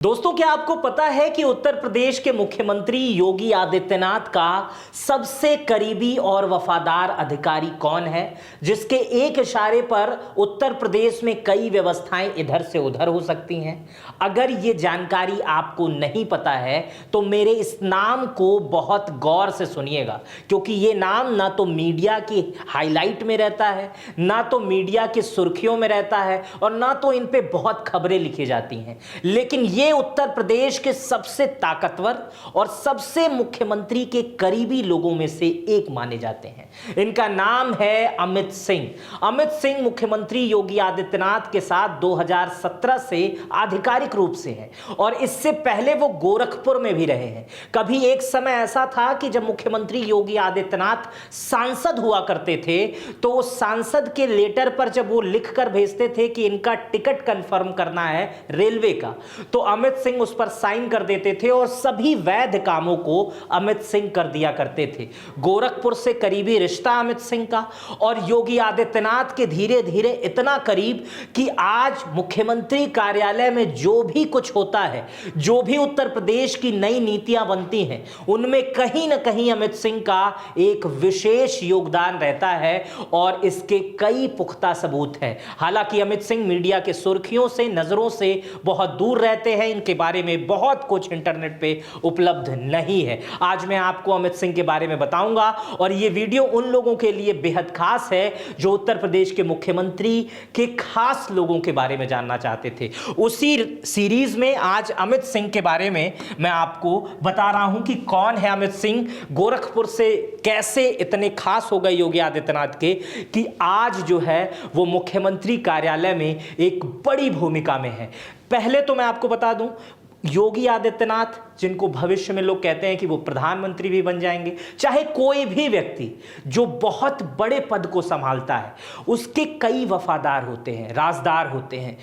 दोस्तों, क्या आपको पता है कि उत्तर प्रदेश के मुख्यमंत्री योगी आदित्यनाथ का सबसे करीबी और वफादार अधिकारी कौन है, जिसके एक इशारे पर उत्तर प्रदेश में कई व्यवस्थाएं इधर से उधर हो सकती हैं। अगर ये जानकारी आपको नहीं पता है तो मेरे इस नाम को बहुत गौर से सुनिएगा, क्योंकि ये नाम ना तो मीडिया की हाईलाइट में रहता है, ना तो मीडिया की सुर्खियों में रहता है, और ना तो इन पे बहुत खबरें लिखी जाती हैं। लेकिन ये उत्तर प्रदेश के सबसे ताकतवर और सबसे मुख्यमंत्री के करीबी लोगों में से एक माने जाते हैं। इनका नाम है अमित सिंह। अमित सिंह मुख्यमंत्री योगी आदित्यनाथ के साथ 2017 से आधिकारिक रूप से हैं, और इससे पहले वो गोरखपुर में भी रहे हैं। कभी एक समय ऐसा था कि जब मुख्यमंत्री योगी आदित्यनाथ सांसद हुआ करते थे, तो उस सांसद के लेटर पर जब वो लिखकर भेजते थे कि इनका टिकट कंफर्म करना है रेलवे का, तो अमित सिंह उस पर साइन कर देते थे और सभी वैध कामों को अमित सिंह कर दिया करते थे। गोरखपुर से करीबी रिश्ता अमित सिंह का और योगी आदित्यनाथ के धीरे धीरे इतना करीब कि आज मुख्यमंत्री कार्यालय में जो भी कुछ होता है, जो भी उत्तर प्रदेश की नई नीतियां बनती हैं, उनमें कहीं ना कहीं अमित सिंह का एक विशेष योगदान रहता है, और इसके कई पुख्ता सबूत हैं। हालांकि अमित सिंह मीडिया के सुर्खियों से, नजरों से बहुत दूर रहते हैं, इनके बारे में बहुत कुछ इंटरनेट पे उपलब्ध नहीं है। आज मैं आपको अमित सिंह के बारे में बताऊंगा, और यह वीडियो उन लोगों के लिए बेहद खास है जो उत्तर प्रदेश के मुख्यमंत्री के खास लोगों के बारे में जानना चाहते थे। उसी सीरीज में आज अमित सिंह के बारे में मैं आपको बता रहा हूं कि कौन है अमित सिंह, गोरखपुर से कैसे इतने खास हो गए योगी आदित्यनाथ के कि आज जो है वो मुख्यमंत्री कार्यालय में एक बड़ी भूमिका में है। पहले तो मैं आपको बता दूं, योगी आदित्यनाथ, जिनको भविष्य में लोग कहते हैं कि वो प्रधानमंत्री भी बन जाएंगे, चाहे कोई भी व्यक्ति जो बहुत बड़े पद को संभालता है, उसके कई वफादार होते हैं, राजदार होते हैं।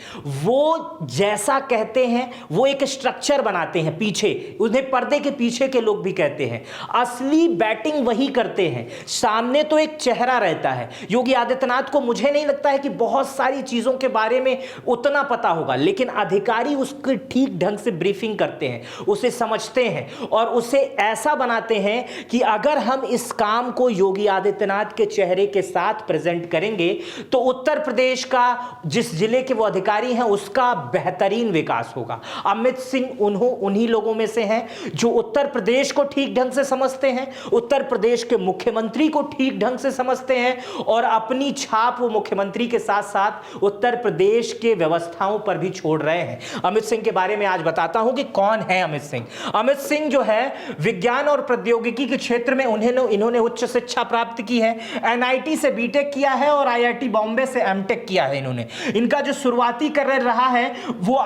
वो जैसा कहते हैं वो एक स्ट्रक्चर बनाते हैं पीछे, उन्हें पर्दे के पीछे के लोग भी कहते हैं। असली बैटिंग वही करते हैं, सामने तो एक चेहरा रहता है। योगी आदित्यनाथ को मुझे नहीं लगता है कि बहुत सारी चीजों के बारे में उतना पता होगा, लेकिन अधिकारी उसके ठीक ढंग से ब्रीफिंग करते हैं, उसे समझते हैं और उसे ऐसा बनाते हैं कि अगर हम इस काम को योगी आदित्यनाथ के चेहरे के साथ प्रेजेंट करेंगे तो उत्तर प्रदेश का, जिस जिले के वो अधिकारी हैं, उसका बेहतरीन विकास होगा। अमित सिंह उन्हीं लोगों में से हैं जो उत्तर प्रदेश को ठीक ढंग से समझते हैं, उत्तर प्रदेश के मुख्यमंत्री को ठीक ढंग से समझते हैं, और अपनी छाप वो मुख्यमंत्री के साथ साथ उत्तर प्रदेश के व्यवस्थाओं पर भी छोड़ रहे हैं। अमित सिंह के बारे में आज बताता हूं कि कौन है अमित सिंह। अमित सिंह जो है, विज्ञान और प्रौद्योगिकी के क्षेत्र में इन्होंने उच्च शिक्षा प्राप्त की है। एनआईटी से बीटेक किया है और आईआईटी बॉम्बे से एमटेक किया है इन्होंने। इनका जो शुरुआती करियर रहा है वो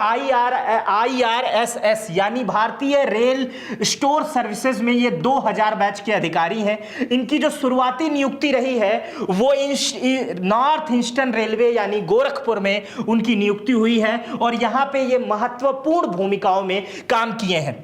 आईआरएसएस यानी भारतीय रेल स्टोर सर्विसेज में ये 2000 बैच के अधिकारी हैं। इनकी जो शुरुआती नियुक्ति रही है वो नॉर्थ ईस्टर्न रेलवे यानी गोरखपुर में उनकी नियुक्ति हुई है, और यहां पे ये महत्वपूर्ण भूमिकाओं में काम किए हैं।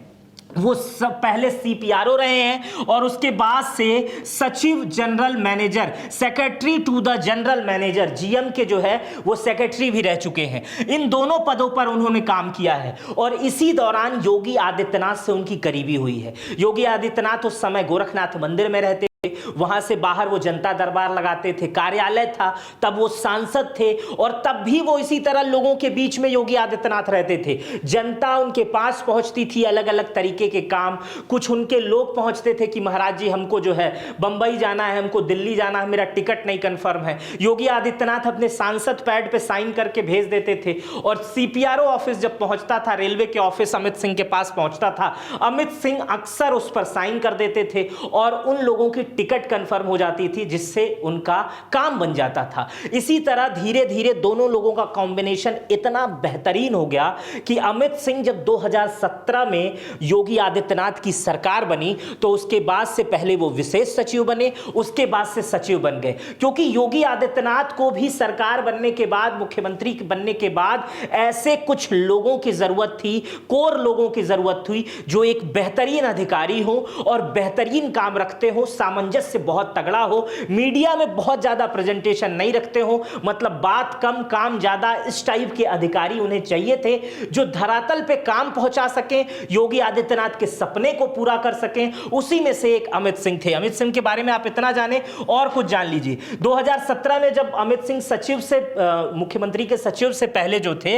वो सब पहले सीपीआरओ रहे हैं और उसके बाद से सचिव general manager, secretary to the general manager, GM के जो है वो सेक्रेटरी भी रह चुके हैं। इन दोनों पदों पर उन्होंने काम किया है, और इसी दौरान योगी आदित्यनाथ से उनकी करीबी हुई है। योगी आदित्यनाथ उस समय गोरखनाथ मंदिर में रहते, वहां से बाहर वो जनता दरबार लगाते थे, कार्यालय था, तब वो सांसद थे, और तब भी वो इसी तरह लोगों के बीच में योगी आदित्यनाथ रहते थे। जनता उनके पास पहुंचती थी, अलग अलग तरीके के काम। कुछ उनके लोग पहुंचते थे कि महाराज जी, हमको जो है बंबई जाना है, हमको दिल्ली जाना है, मेरा टिकट नहीं कंफर्म है। योगी आदित्यनाथ अपने सांसद पैड पे साइन करके भेज देते थे, और सीपीआरओ ऑफिस जब पहुंचता था, रेलवे के ऑफिस अमित सिंह के पास पहुंचता था, अमित सिंह अक्सर उस पर साइन कर देते थे, और उन लोगों की टिकट कंफर्म हो जाती थी, जिससे उनका काम बन जाता था। इसी तरह धीरे धीरे दोनों लोगों का कॉम्बिनेशन इतना बेहतरीन हो गया कि अमित सिंह जब 2017 में योगी आदित्यनाथ की सरकार बनी, तो उसके बाद से पहले वो विशेष सचिव बने, उसके बाद से सचिव बन गए, क्योंकि योगी आदित्यनाथ को भी सरकार बनने के बाद, मुख्यमंत्री बनने के बाद ऐसे कुछ लोगों की जरूरत थी, कोर लोगों की जरूरत थी, जो एक बेहतरीन अधिकारी हो और बेहतरीन काम रखते हो, सामंजस्य से बहुत तगड़ा हो, मीडिया में बहुत ज्यादा प्रेजेंटेशन नहीं रखते हो, मतलब बात कम काम ज्यादा, इस टाइप के अधिकारी उन्हें चाहिए थे जो धरातल पे काम पहुंचा सकें, योगी आदित्यनाथ के सपने को पूरा कर सकें। उसी में से एक अमित सिंह थे। अमित सिंह के बारे में आप इतना जाने और कुछ जान लीजिए। 2017 में जब अमित सिंह सचिव से मुख्यमंत्री के सचिव से पहले जो थे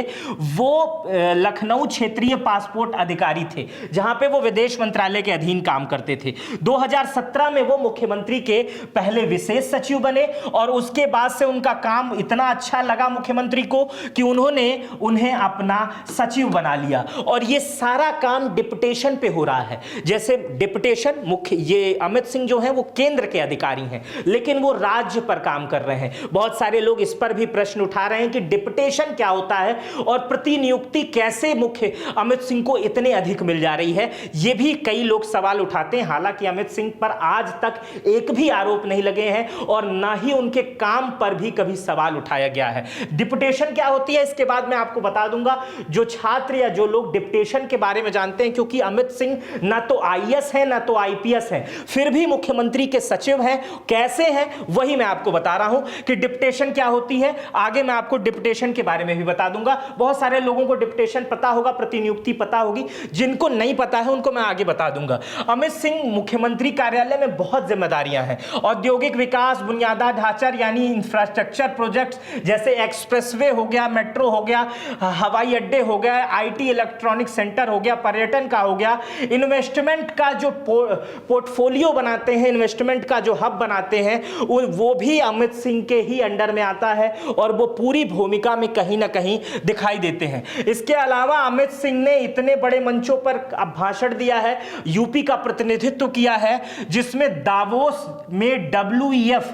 वो लखनऊ क्षेत्रीय पासपोर्ट अधिकारी थे, जहां पे वो विदेश मंत्रालय के अधीन काम करते थे। 2017 में वो मुख्यमंत्री के पहले विशेष सचिव बने और उसके बाद से उनका काम इतना अच्छा लगा मुख्यमंत्री को कि उन्होंने उन्हें अपना सचिव बना लिया। और ये सारा काम डिप्यूटेशन पे हो रहा है। जैसे डिप्यूटेशन मुख्य, ये अमित सिंह जो है वो केंद्र के अधिकारी हैं, लेकिन वो राज्य पर काम कर रहे हैं। बहुत सारे लोग इस पर भी प्रश्न उठा रहे हैं कि डिप्यूटेशन क्या होता है और प्रतिनियुक्ति कैसे मुख्य अमित सिंह को इतने अधिक मिल जा रही है, ये भी कई लोग सवाल उठाते हैं। हालांकि अमित सिंह पर आज तक एक भी आरोप नहीं लगे हैं और ना ही उनके काम पर भी कभी सवाल उठाया गया है। डिप्यूटेशन क्या होती है इसके बाद मैं आपको बता दूंगा। जो छात्र या जो लोग डिप्यूटेशन के बारे में जानते हैं, क्योंकि अमित सिंह ना तो आईएएस है ना तो आईपीएस है, फिर भी मुख्यमंत्री के सचिव हैं, कैसे हैं वही मैं आपको बता रहा हूं कि डिप्यूटेशन क्या होती है। आगे मैं आपको डिप्यूटेशन के बारे में भी बता दूंगा। बहुत सारे लोगों को डिप्यूटेशन पता होगा, प्रतिनियुक्ति पता होगी, जिनको नहीं पता है उनको मैं आगे बता दूंगा। अमित सिंह मुख्यमंत्री कार्यालय में बहुत जिम्मेदारियां हैं। औद्योगिक विकास, बुनियादी ढांचा यानी इंफ्रास्ट्रक्चर प्रोजेक्ट्स जैसे एक्सप्रेसवे हो गया, मेट्रो हो गया, हवाई अड्डे हो गया, आईटी इलेक्ट्रॉनिक सेंटर हो गया, पर्यटन का हो गया, इन्वेस्टमेंट का जो पोर्टफोलियो बनाते हैं, इन्वेस्टमेंट का जो हब बनाते हैं, वो भी अमित सिंह के ही अंडर में आता है और वो पूरी भूमिका में कहीं ना कहीं दिखाई देते हैं। इसके अलावा अमित सिंह ने इतने बड़े मंचों पर भाषण दिया है, यूपी का प्रतिनिधित्व किया है, जिसमें दावोस में WEF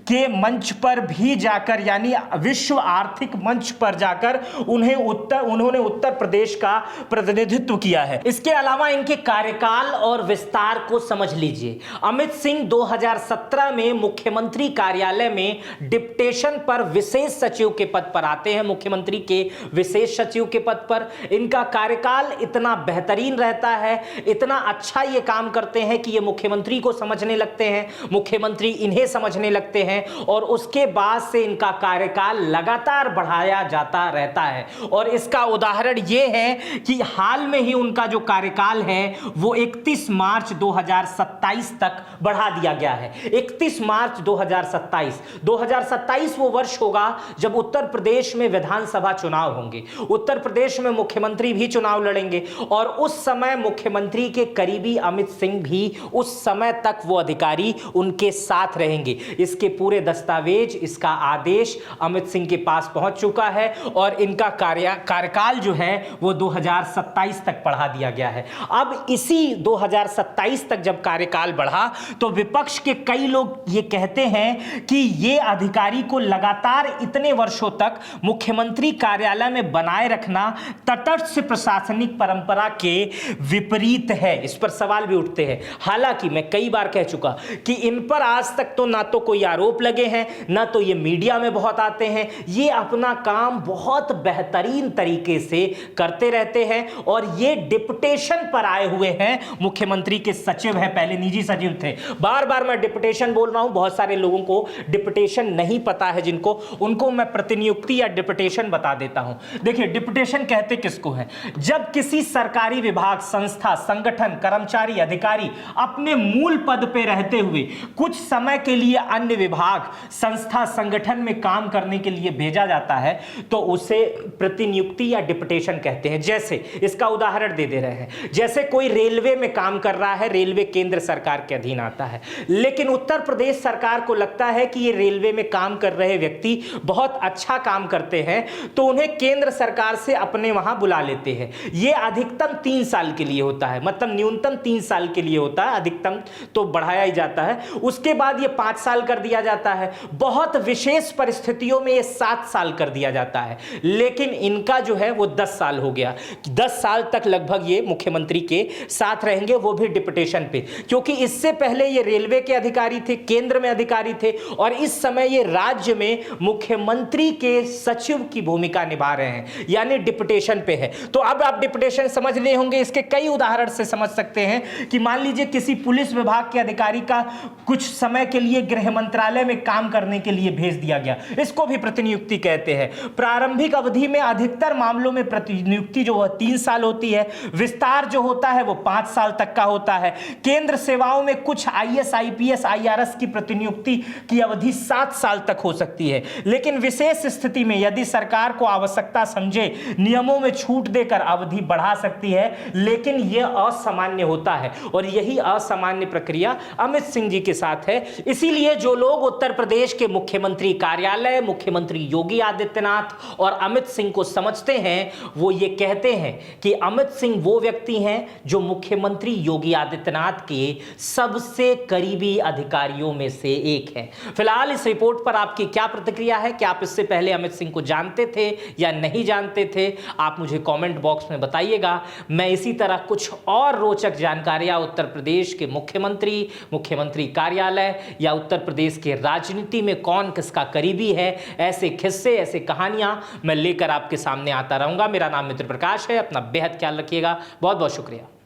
के मंच पर भी जाकर यानी विश्व आर्थिक मंच पर जाकर उन्होंने उत्तर प्रदेश का प्रतिनिधित्व किया है। इसके अलावा इनके कार्यकाल और विस्तार को समझ लीजिए। अमित सिंह 2017 में मुख्यमंत्री कार्यालय में डिप्यूटेशन पर विशेष सचिव के पद पर आते हैं, मुख्यमंत्री के विशेष सचिव के पद पर। इनका कार्यकाल इतना बेहतरीन रहता है, इतना अच्छा ये काम करते हैं कि ये मुख्यमंत्री को समझने लगते हैं, मुख्यमंत्री इन्हें समझने लगते हैं और उसके बाद से इनका कार्यकाल लगातार बढ़ाया जाता रहता है। और इसका उदाहरण ये है कि हाल में ही उनका जो कार्यकाल है वो 31 मार्च 2027 तक बढ़ा दिया गया है। 31 मार्च 2027 वो वर्ष होगा जब उत्तर प्रदेश में विधानसभा चुनाव होंगे, उत्तर प्रदेश में मुख्यमंत्री भी चुनाव लड़ेंगे और उस समय मुख्यमंत्री के करीबी अमित सिंह भी उस समय तक वो अधिकारी उनके साथ रहेंगे। इसके पूरे दस्तावेज, इसका आदेश अमित सिंह के पास पहुंच चुका है और इनका कार्यकाल जो है वो 2027 तक बढ़ा दिया गया है। अब इसी 2027 तक जब कार्यकाल बढ़ा तो विपक्ष के कई लोग ये कहते हैं कि ये अधिकारी को लगातार इतने वर्षों तक मुख्यमंत्री कार्यालय में बनाए रखना तटस्थ प्रशासनिक परंपरा के विपरीत है। इस पर सवाल भी उठते हैं। हालांकि मैं कई बार कह चुका कि इन पर आज तक तो ना तो कोई आरोप लगे हैं, ना तो ये मीडिया में बहुत आते हैं। ये अपना काम बहुत बेहतरीन तरीके से करते रहते हैं और ये डिप्यूटेशन पर आए हुए हैं। मुख्यमंत्री के सचिव हैं, पहले निजी सचिव थे। बार बार मैं डिप्यूटेशन बोल रहा हूं, बहुत सारे लोगों को डिप्यूटेशन नहीं पता है, जिनको उनको मैं प्रतिनियुक्ति या डिप्यूटेशन बता देता हूं। देखिए डिप्यूटेशन कहते किसको है? जब किसी सरकारी विभाग, संस्था, संगठन, कर्मचारी, अधिकारी अपने मूल पद पे रहते हुए कुछ समय के लिए अन्य विभाग, संस्था, संगठन में काम करने के लिए भेजा जाता है तो उसे प्रतिनियुक्ति या डिप्यूटेशन कहते हैं। जैसे इसका उदाहरण दे रहे हैं, जैसे कोई रेलवे में काम कर रहा है, रेलवे केंद्र सरकार के अधीन आता है, लेकिन उत्तर प्रदेश सरकार को लगता है कि ये रेलवे में काम कर रहे व्यक्ति बहुत अच्छा काम करते हैं तो उन्हें केंद्र सरकार से अपने वहां बुला लेते हैं। ये अधिकतम 3 साल के लिए होता है, मतलब न्यूनतम 3 साल के लिए होता है, अधिकतम तो बढ़ाया ही जाता है। उसके बाद ये 5 साल कर दिया जाता है, बहुत विशेष परिस्थितियों में ये 7 साल कर दिया जाता है। लेकिन इनका जो है वो 10 साल हो गया। 10 साल तक लगभग ये मुख्यमंत्री के साथ रहेंगे, वो भी डिप्यूटेशन पे, क्योंकि इससे पहले ये रेलवे के अधिकारी थे, केंद्र में अधिकारी थे और इस समय ये राज्य में मुख्यमंत्री के सचिव की भूमिका निभा रहे हैं, यानी डिप्यूटेशन पे है। तो अब आप डिप्यूटेशन समझ लिए होंगे। इसके कई उदाहरण से समझ सकते हैं कि मान लीजिए किसी पुलिस विभाग के अधिकारी का द्वारा कुछ समय के लिए गृह मंत्रालय में काम करने के लिए भेज दिया गया, इसको भी प्रतिनियुक्ति कहते हैं। प्रारंभिक अवधि में अधिकतर मामलों में प्रतिनियुक्ति जो है 3 साल होती है, विस्तार जो होता है वो 5 साल तक का होता है। केंद्र सेवाओं में कुछ आईएएस, आईपीएस, आईआरएस की प्रतिनियुक्ति की अवधि 7 साल तक हो सकती है, लेकिन विशेष स्थिति में यदि सरकार को आवश्यकता समझे नियमों में छूट देकर अवधि बढ़ा सकती है, लेकिन यह असामान्य होता है और यही असामान्य प्रक्रिया अमित सिंह जी के साथ है। इसीलिए जो लोग उत्तर प्रदेश के मुख्यमंत्री कार्यालय, मुख्यमंत्री योगी आदित्यनाथ और अमित सिंह को समझते हैं, वो ये कहते हैं कि अमित सिंह वो व्यक्ति हैं जो मुख्यमंत्री योगी आदित्यनाथ के सबसे करीबी अधिकारियों में से एक हैं। फिलहाल इस रिपोर्ट पर आपकी क्या प्रतिक्रिया है? क्या आप इससे पहले अमित सिंह को जानते थे या नहीं जानते थे? आप मुझे कमेंट बॉक्स में बताइएगा। मैं इसी तरह कुछ और रोचक जानकारियां उत्तर प्रदेश के मुख्यमंत्री, मुख्यमंत्री कार्यालय या उत्तर प्रदेश के राजनीति में कौन किसका करीबी है, ऐसे किस्से, ऐसे कहानियां मैं लेकर आपके सामने आता रहूंगा। मेरा नाम मित्र प्रकाश है। अपना बेहद ख्याल रखिएगा। बहुत बहुत शुक्रिया।